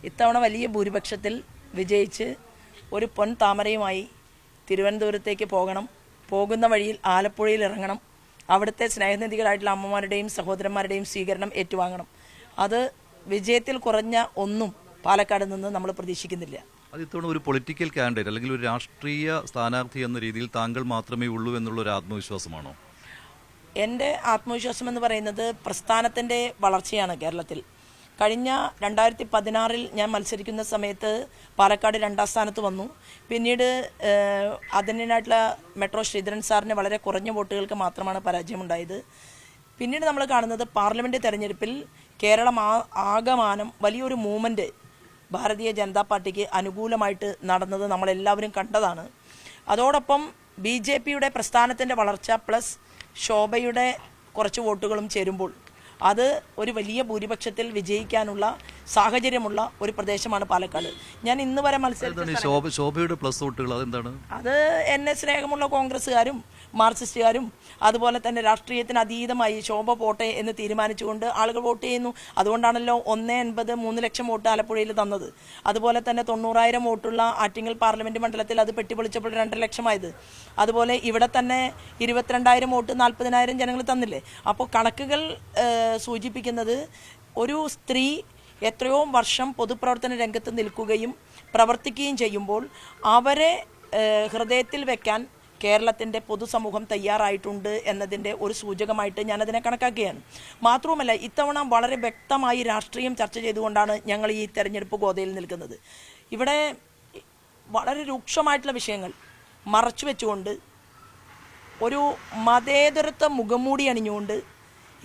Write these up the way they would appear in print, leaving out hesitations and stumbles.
ഇത്തവണ വലിയ ഭൂരിപക്ഷത്തിൽ വിജയിച്ച് ഒരു പൊൻ താമരയുമായി തിരുവനന്തപുരത്തേക്ക് പോകണം. പോകുന്ന വഴിയിൽ ആലപ്പുഴയിൽ ഇറങ്ങണം. അവിടുത്തെ സ്നേഹനിധികളായിട്ടുള്ള അമ്മമാരുടെയും സഹോദരന്മാരുടെയും സ്വീകരണം ഏറ്റുവാങ്ങണം. അത് വിജയത്തിൽ കുറഞ്ഞ ഒന്നും പാലക്കാട് നിന്ന് നമ്മൾ പ്രതീക്ഷിക്കുന്നില്ല. അത് ഇത്തവണ ഒരു പൊളിറ്റിക്കൽ കാൻഡിഡേറ്റ് അല്ലെങ്കിൽ ഒരു രാഷ്ട്രീയ സ്ഥാനാർത്ഥി എന്ന രീതിയിൽ താങ്കൾ മാത്രമേ ഉള്ളൂ എന്നുള്ളൊരു ആത്മവിശ്വാസമാണോ? എൻ്റെ ആത്മവിശ്വാസം എന്ന് പറയുന്നത് പ്രസ്ഥാനത്തിൻ്റെ വളർച്ചയാണ്. കേരളത്തിൽ കഴിഞ്ഞ 2016 ഞാൻ മത്സരിക്കുന്ന സമയത്ത് പാലക്കാട് 2ാം സ്ഥാനത്ത് വന്നു. പിന്നീട് അതിനായിട്ടുള്ള മെട്രോ ശ്രീധരൻ സാറിന് വളരെ കുറഞ്ഞ വോട്ടുകൾക്ക് മാത്രമാണ് പരാജയമുണ്ടായത്. പിന്നീട് നമ്മൾ കാണുന്നത് പാർലമെൻറ്റ് തെരഞ്ഞെടുപ്പിൽ കേരളം ആകമാനം വലിയൊരു മൂവ്മെൻറ്റ് ഭാരതീയ ജനതാ പാർട്ടിക്ക് അനുകൂലമായിട്ട് നടന്നത് നമ്മളെല്ലാവരും കണ്ടതാണ്. അതോടൊപ്പം BJPയുടെ പ്രസ്ഥാനത്തിൻ്റെ വളർച്ച പ്ലസ് ശോഭയുടെ കുറച്ച് വോട്ടുകളും ചേരുമ്പോൾ അത് ഒരു വലിയ ഭൂരിപക്ഷത്തിൽ വിജയിക്കാനുള്ള സാഹചര്യമുള്ള ഒരു പ്രദേശമാണ് പാലക്കാട്. ഞാൻ ഇന്ന് വരെ ശോഭയുടെ പ്ലസ് വോട്ടുകൾ അതെന്താണ്? അത് എന്നെ സ്നേഹമുള്ള കോൺഗ്രസ്സുകാരും മാർക്സിസ്റ്റുകാരും അതുപോലെ തന്നെ രാഷ്ട്രീയത്തിന് അതീതമായി ശോഭ പോട്ടെ എന്ന് തീരുമാനിച്ചുകൊണ്ട് ആളുകൾ വോട്ട് ചെയ്യുന്നു. അതുകൊണ്ടാണല്ലോ 1.80 3 ലക്ഷം വോട്ട് ആലപ്പുഴയിൽ തന്നത്. അതുപോലെ തന്നെ 90,000 വോട്ടുള്ള ആറ്റിങ്ങൽ പാർലമെന്റ് മണ്ഡലത്തിൽ അത് പെട്ടിപ്പൊളിച്ചപ്പോൾ 2 ലക്ഷമായത്. അതുപോലെ ഇവിടെ തന്നെ 22,000 വോട്ട് 40,000 ജനങ്ങൾ തന്നില്ലേ. അപ്പോൾ കണക്കുകൾ സൂചിപ്പിക്കുന്നത് ഒരു സ്ത്രീ എത്രയോ വർഷം പൊതുപ്രവർത്തന രംഗത്ത് നിൽക്കുകയും പ്രവർത്തിക്കുകയും ചെയ്യുമ്പോൾ അവരെ ഹൃദയത്തിൽ വെക്കാൻ കേരളത്തിൻ്റെ പൊതുസമൂഹം തയ്യാറായിട്ടുണ്ട് എന്നതിൻ്റെ ഒരു സൂചകമായിട്ട് ഞാനതിനെ കണക്കാക്കുകയാണ്. മാത്രവുമല്ല, ഇത്തവണ വളരെ വ്യക്തമായി രാഷ്ട്രീയം ചർച്ച ചെയ്തുകൊണ്ടാണ് ഞങ്ങൾ ഈ തെരഞ്ഞെടുപ്പ് ഗോതയിൽ നിൽക്കുന്നത്. ഇവിടെ വളരെ രൂക്ഷമായിട്ടുള്ള വിഷയങ്ങൾ മറച്ചു വെച്ചുകൊണ്ട് ഒരു മതേതരത്വ മുഖംമൂടി അണിഞ്ഞുകൊണ്ട്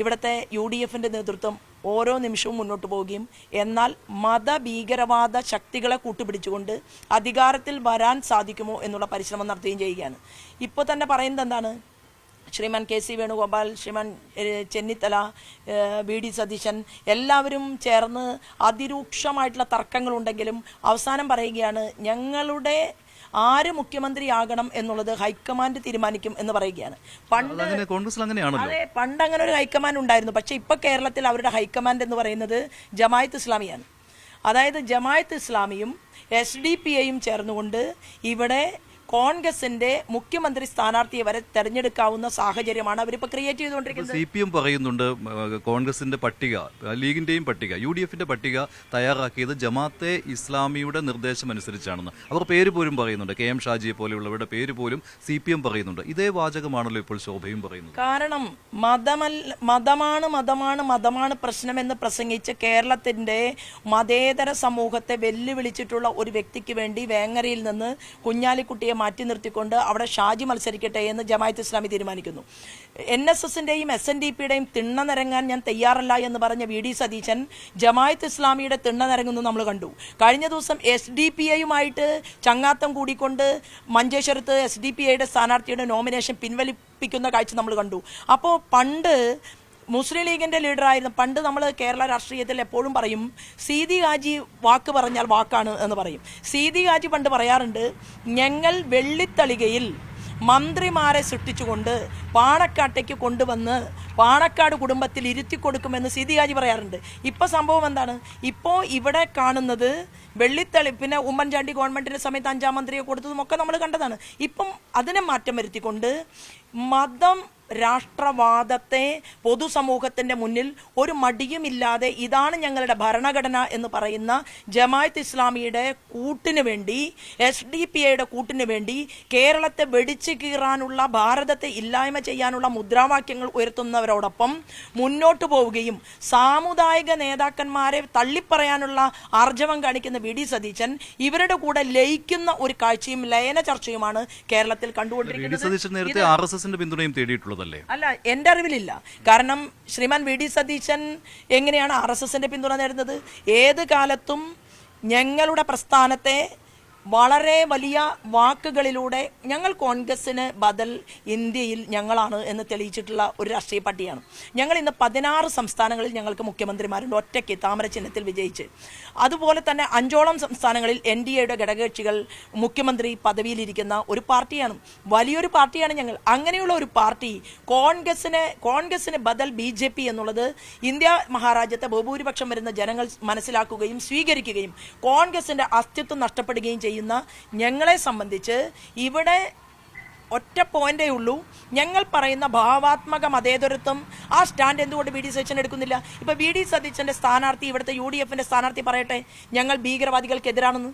ഇവിടുത്തെ UDFൻ്റെ നേതൃത്വം ഓരോ നിമിഷവും മുന്നോട്ട് പോവുകയും എന്നാൽ മതഭീകരവാദ ശക്തികളെ കൂട്ടുപിടിച്ചുകൊണ്ട് അധികാരത്തിൽ വരാൻ സാധിക്കുമോ എന്നുള്ള പരിശ്രമം നടത്തുകയും ചെയ്യുകയാണ്. ഇപ്പോൾ തന്നെ പറയുന്നത് എന്താണ്? ശ്രീമാൻ KC വേണുഗോപാൽ, ശ്രീമാൻ ചെന്നിത്തല, VD സതീശൻ എല്ലാവരും ചേർന്ന് അതിരൂക്ഷമായിട്ടുള്ള തർക്കങ്ങളുണ്ടെങ്കിലും അവസാനം പറയുകയാണ് ഞങ്ങളുടെ ആര് മുഖ്യമന്ത്രിയാകണം എന്നുള്ളത് ഹൈക്കമാൻഡ് തീരുമാനിക്കും എന്ന് പറയുകയാണ്. പണ്ട് അങ്ങനെ ഒരു ഹൈക്കമാൻഡ് ഉണ്ടായിരുന്നു. പക്ഷെ ഇപ്പൊ കേരളത്തിൽ അവരുടെ ഹൈക്കമാൻഡ് എന്ന് പറയുന്നത് ജമായത്ത് ഇസ്ലാമിയാണ്. അതായത് ജമായത്ത് ഇസ്ലാമിയും SDPIയും ചേർന്നുകൊണ്ട് ഇവിടെ കോൺഗ്രസിന്റെ മുഖ്യമന്ത്രി സ്ഥാനാർത്ഥിയെ വരെ തെരഞ്ഞെടുക്കാവുന്ന സാഹചര്യമാണ് അവരിപ്പോൾ ക്രിയേറ്റ് ചെയ്തുകൊണ്ടിരിക്കുന്നത്. CPM പറയുന്നുണ്ട് കോൺഗ്രസിന്റെ പട്ടിക, ലീഗിന്റെയും പട്ടിക, UDFന്റെ പട്ടിക തയ്യാറാക്കിയത് ജമാഅത്തെ ഇസ്ലാമിയുടെ നിർദ്ദേശം അനുസരിച്ചാണെന്ന് അവർ പേര് പോലും പറയുന്നുണ്ട്. KM ഷാജിയെ പോലെയുള്ളവരുടെ പേര് പോലും CPM പറയുന്നുണ്ട്. ഇതേ വാചകമാണല്ലോ ഇപ്പോൾ ശോഭയും പറയുന്നത്. കാരണം മതമാണ് പ്രശ്നമെന്ന് പ്രസംഗിച്ച് കേരളത്തിന്റെ മതേതര സമൂഹത്തെ വെല്ലുവിളിച്ചിട്ടുള്ള ഒരു വ്യക്തിക്ക് വേണ്ടി വേങ്ങരയിൽ നിന്ന് കുഞ്ഞാലിക്കുട്ടിയെ മാറ്റി നിർത്തിക്കൊണ്ട് അവിടെ ഷാജി മത്സരിക്കട്ടെ എന്ന് ജമാഅത്ത് ഇസ്ലാമി തീരുമാനിക്കുന്നു. NSSന്റെയും SNDPയുടെയും തിണ്ണ നിരങ്ങാൻ ഞാൻ തയ്യാറല്ല എന്ന് പറഞ്ഞ VD സതീശൻ ജമാഅത്ത് ഇസ്ലാമിയുടെ തിണ്ണ നിരങ്ങുന്നു നമ്മൾ കണ്ടു. കഴിഞ്ഞ ദിവസം SDPIയുമായിട്ട് ചങ്ങാത്തം കൂടിക്കൊണ്ട് മഞ്ചേശ്വരത്ത് SDPIയുടെ സ്ഥാനാർത്ഥിയുടെ നോമിനേഷൻ പിൻവലിപ്പിക്കുന്ന കാഴ്ച നമ്മൾ കണ്ടു. അപ്പോൾ പണ്ട് മുസ്ലിം ലീഗിന്റെ ലീഡറായിരുന്നു. പണ്ട് നമ്മൾ കേരള രാഷ്ട്രീയത്തിൽ എപ്പോഴും പറയും സീതി ഹാജി വാക്ക് പറഞ്ഞാൽ വാക്കാണ് എന്ന് പറയും. സീതി ഹാജി പണ്ട് പറയാറുണ്ട്, ഞങ്ങൾ വെള്ളിത്തളികയിൽ മന്ത്രിമാരെ സൃഷ്ടിച്ചുകൊണ്ട് പാണക്കാട്ടേക്ക് കൊണ്ടുവന്ന് പാണക്കാട് കുടുംബത്തിൽ ഇരുത്തി കൊടുക്കുമെന്ന് സീതി ഹാജി പറയാറുണ്ട്. ഇപ്പോൾ സംഭവം എന്താണ്? ഇപ്പോൾ ഇവിടെ കാണുന്നത് വെള്ളിത്തളി, പിന്നെ ഉമ്മൻചാണ്ടി ഗവൺമെന്റിന്റെ സമയത്ത് 5ാം മന്ത്രിയെ കൊടുത്തതും ഒക്കെ നമ്മൾ കണ്ടതാണ്. ഇപ്പം അതിനെ മാറ്റം വരുത്തിക്കൊണ്ട് മതം രാഷ്ട്രവാദത്തെ പൊതുസമൂഹത്തിന്റെ മുന്നിൽ ഒരു മടിയുമില്ലാതെ ഇതാണ് ഞങ്ങളുടെ ഭരണഘടന എന്ന് പറയുന്ന ജമാഅത്ത് ഇസ്ലാമിയുടെ കൂട്ടിന് വേണ്ടി, SDPIയുടെ കൂട്ടിന് വേണ്ടി കേരളത്തെ വെടിച്ചു കീറാനുള്ള, ഭാരതത്തെ ഇല്ലായ്മ ചെയ്യാനുള്ള മുദ്രാവാക്യങ്ങൾ ഉയർത്തുന്നവരോടൊപ്പം മുന്നോട്ട് പോവുകയും സാമുദായിക നേതാക്കന്മാരെ തള്ളിപ്പറയാനുള്ള ആർജവം കാണിക്കുന്ന VD സതീശൻ ഇവരുടെ കൂടെ ലയിക്കുന്ന ഒരു കാഴ്ചയും ലയന ചർച്ചയുമാണ് കേരളത്തിൽ കണ്ടുകൊണ്ടിരിക്കുന്നത്. അല്ല, എന്റെ അറിവിലില്ല. കാരണം ശ്രീമാൻ VD സതീശൻ എങ്ങനെയാണ് RSSന്റെ പിന്തുണ നേടുന്നത്? ഏത് കാലത്തും ഞങ്ങളുടെ പ്രസ്ഥാനത്തെ വളരെ വലിയ വാക്കുകളിലൂടെ ഞങ്ങൾ കോൺഗ്രസിന് ബദൽ ഇന്ത്യയിൽ ഞങ്ങളാണ് എന്ന് തെളിയിച്ചിട്ടുള്ള ഒരു രാഷ്ട്രീയ പാർട്ടിയാണ് ഞങ്ങൾ. ഇന്ന് 16 സംസ്ഥാനങ്ങളിൽ ഞങ്ങൾക്ക് മുഖ്യമന്ത്രിമാരുണ്ട്, ഒറ്റയ്ക്ക് താമര ചിഹ്നത്തിൽ വിജയിച്ച്. അതുപോലെ തന്നെ 5ഓളം സംസ്ഥാനങ്ങളിൽ NDAയുടെ ഘടകകക്ഷികൾ മുഖ്യമന്ത്രി പദവിയിലിരിക്കുന്ന ഒരു പാർട്ടിയാണ്, വലിയൊരു പാർട്ടിയാണ് ഞങ്ങൾ. അങ്ങനെയുള്ള ഒരു പാർട്ടി കോൺഗ്രസിന് ബദൽ BJP എന്നുള്ളത് ഇന്ത്യ മഹാരാജ്യത്തെ ബഹുഭൂരിപക്ഷം വരുന്ന ജനങ്ങൾ മനസ്സിലാക്കുകയും സ്വീകരിക്കുകയും കോൺഗ്രസിന്റെ അസ്തിത്വം നഷ്ടപ്പെടുകയും ചെയ്യുന്ന ഞങ്ങളെ സംബന്ധിച്ച് ഇവിടെ ഒറ്റ പോയിന്റേ ഉള്ളൂ. ഞങ്ങൾ പറയുന്ന ഭാവാത്മക മതേതരത്വം ആ സ്റ്റാൻഡ് എന്തുകൊണ്ട് VD സതീശൻ എടുക്കുന്നില്ല? ഇപ്പൊ VD സതീശന്റെ സ്ഥാനാർത്ഥി, ഇവിടുത്തെ UDFന്റെ സ്ഥാനാർത്ഥി പറയട്ടെ ഞങ്ങൾ ഭീകരവാദികൾക്കെതിരാണെന്ന്.